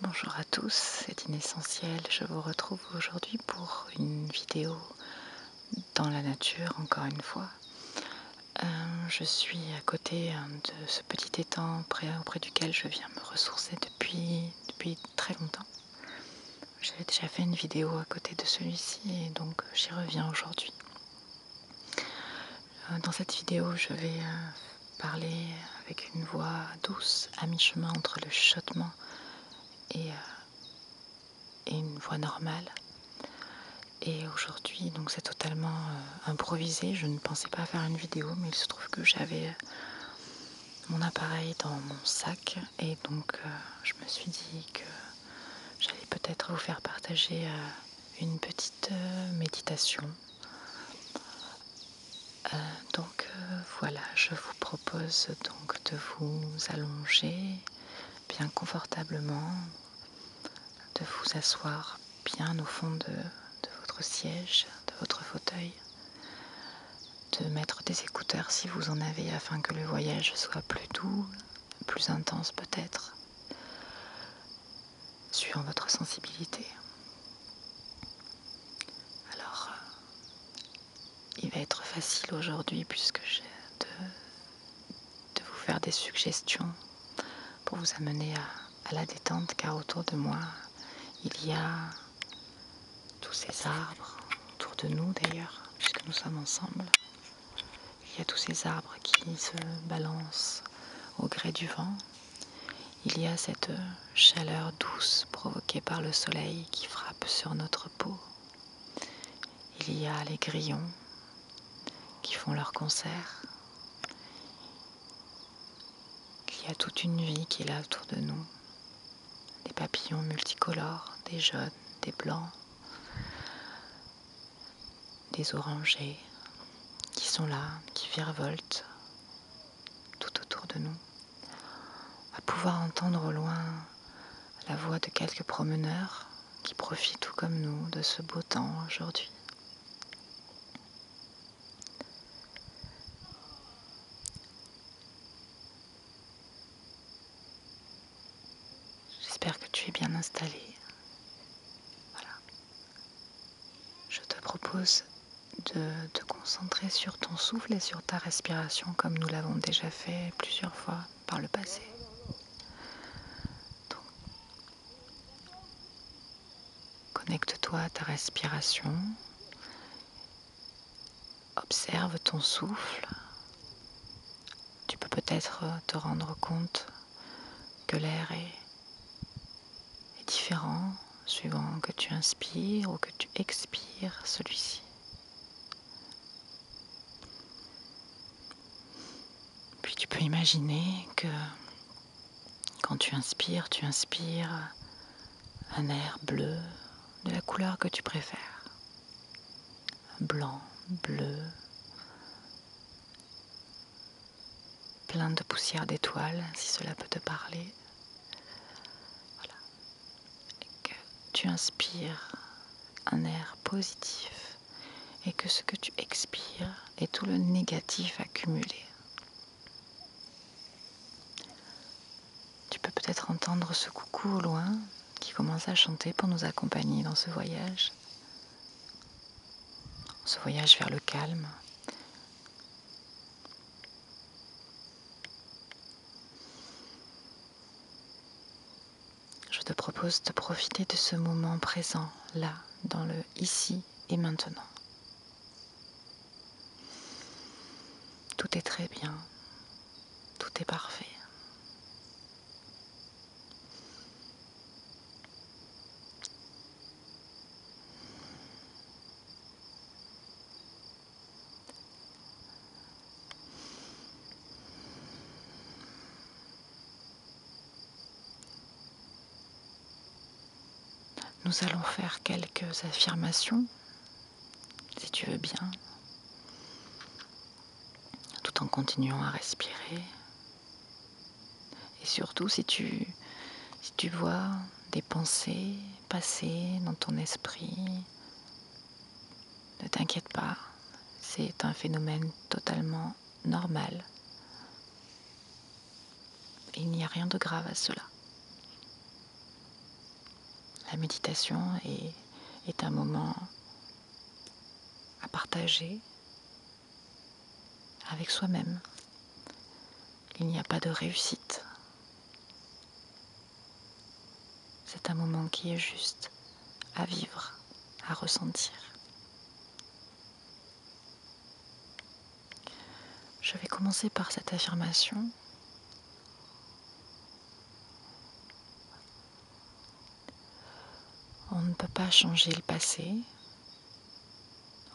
Bonjour à tous, c'est Inessentiel. Je vous retrouve aujourd'hui pour une vidéo dans la nature, encore une fois. Je suis à côté de ce petit étang auprès duquel je viens me ressourcer depuis très longtemps. J'avais déjà fait une vidéo à côté de celui-ci et donc j'y reviens aujourd'hui. Dans cette vidéo, je vais parler avec une voix douce, à mi-chemin entre le chuchotement et une voix normale. Et aujourd'hui, donc c'est totalement improvisé. Je ne pensais pas faire une vidéo, mais il se trouve que j'avais mon appareil dans mon sac et donc je me suis dit que j'allais peut-être vous faire partager une petite méditation. Voilà, je vous propose donc de vous allonger bien confortablement, de vous asseoir bien au fond de votre siège, de votre fauteuil, de mettre des écouteurs si vous en avez afin que le voyage soit plus doux, plus intense peut-être, suivant votre sensibilité. Alors, il va être facile aujourd'hui puisque j'ai de vous faire des suggestions pour vous amener à la détente, car autour de moi, il y a tous ces arbres, autour de nous d'ailleurs, puisque nous sommes ensemble. Il y a tous ces arbres qui se balancent au gré du vent. Il y a cette chaleur douce provoquée par le soleil qui frappe sur notre peau. Il y a les grillons qui font leur concert. Il y a toute une vie qui est là autour de nous. Des papillons multicolores, des jaunes, des blancs, des orangés qui sont là, qui virevoltent tout autour de nous. On va pouvoir entendre au loin la voix de quelques promeneurs qui profitent tout comme nous de ce beau temps aujourd'hui. J'espère que tu es bien installé. Voilà. Je te propose de te concentrer sur ton souffle et sur ta respiration comme nous l'avons déjà fait plusieurs fois par le passé. Donc, connecte-toi à ta respiration. Observe ton souffle. Tu peux peut-être te rendre compte que l'air est différent suivant que tu inspires ou que tu expires celui-ci. Puis tu peux imaginer que quand tu inspires un air bleu de la couleur que tu préfères. Blanc, bleu, plein de poussière d'étoiles, si cela peut te parler. Voilà. Et que tu inspires un air positif et que ce que tu expires est tout le négatif accumulé. Tu peux peut-être entendre ce coucou au loin qui commence à chanter pour nous accompagner dans ce voyage vers le calme. Je te propose de profiter de ce moment présent, là, dans le ici et maintenant. Tout est très bien, tout est parfait. Nous allons faire quelques affirmations, si tu veux bien, tout en continuant à respirer. Et surtout, si tu vois des pensées passer dans ton esprit, ne t'inquiète pas, c'est un phénomène totalement normal. Il n'y a rien de grave à cela. La méditation est un moment à partager avec soi-même. Il n'y a pas de réussite. C'est un moment qui est juste à vivre, à ressentir. Je vais commencer par cette affirmation. On ne peut pas changer le passé.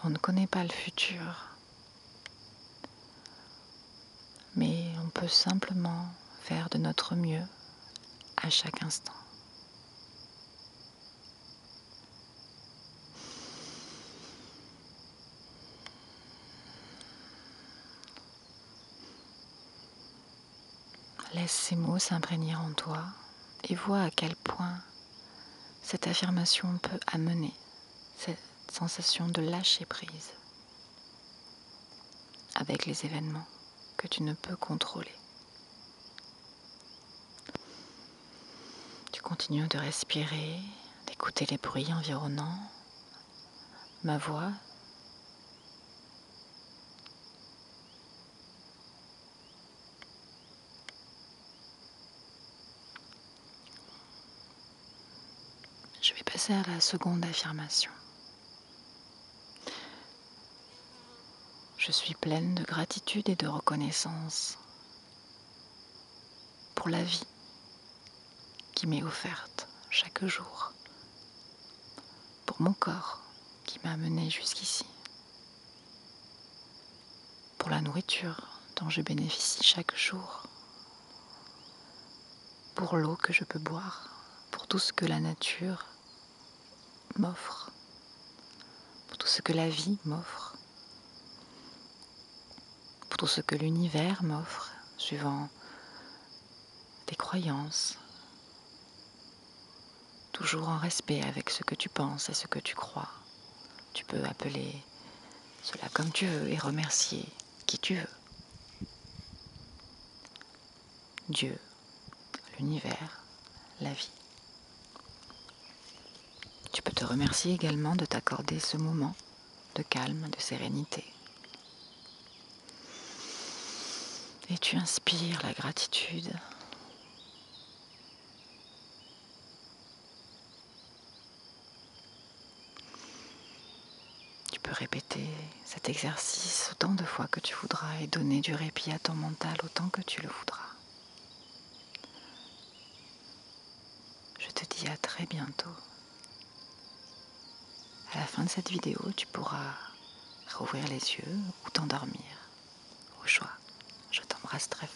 On ne connaît pas le futur. Mais on peut simplement faire de notre mieux à chaque instant. Laisse ces mots s'imprégner en toi et vois à quel point cette affirmation peut amener cette sensation de lâcher prise avec les événements que tu ne peux contrôler. Tu continues de respirer, d'écouter les bruits environnants, ma voix. Je vais passer à la seconde affirmation. Je suis pleine de gratitude et de reconnaissance pour la vie qui m'est offerte chaque jour, pour mon corps qui m'a amené jusqu'ici, pour la nourriture dont je bénéficie chaque jour, pour l'eau que je peux boire, pour tout ce que la nature m'offre, pour tout ce que la vie m'offre, pour tout ce que l'univers m'offre, suivant tes croyances, toujours en respect avec ce que tu penses et ce que tu crois. Tu peux appeler cela comme tu veux et remercier qui tu veux. Dieu, l'univers, la vie. Tu peux te remercier également de t'accorder ce moment de calme, de sérénité. Et tu inspires la gratitude. Tu peux répéter cet exercice autant de fois que tu voudras et donner du répit à ton mental autant que tu le voudras. Je te dis à très bientôt. À la fin de cette vidéo, tu pourras rouvrir les yeux ou t'endormir. Au choix. Je t'embrasse très fort.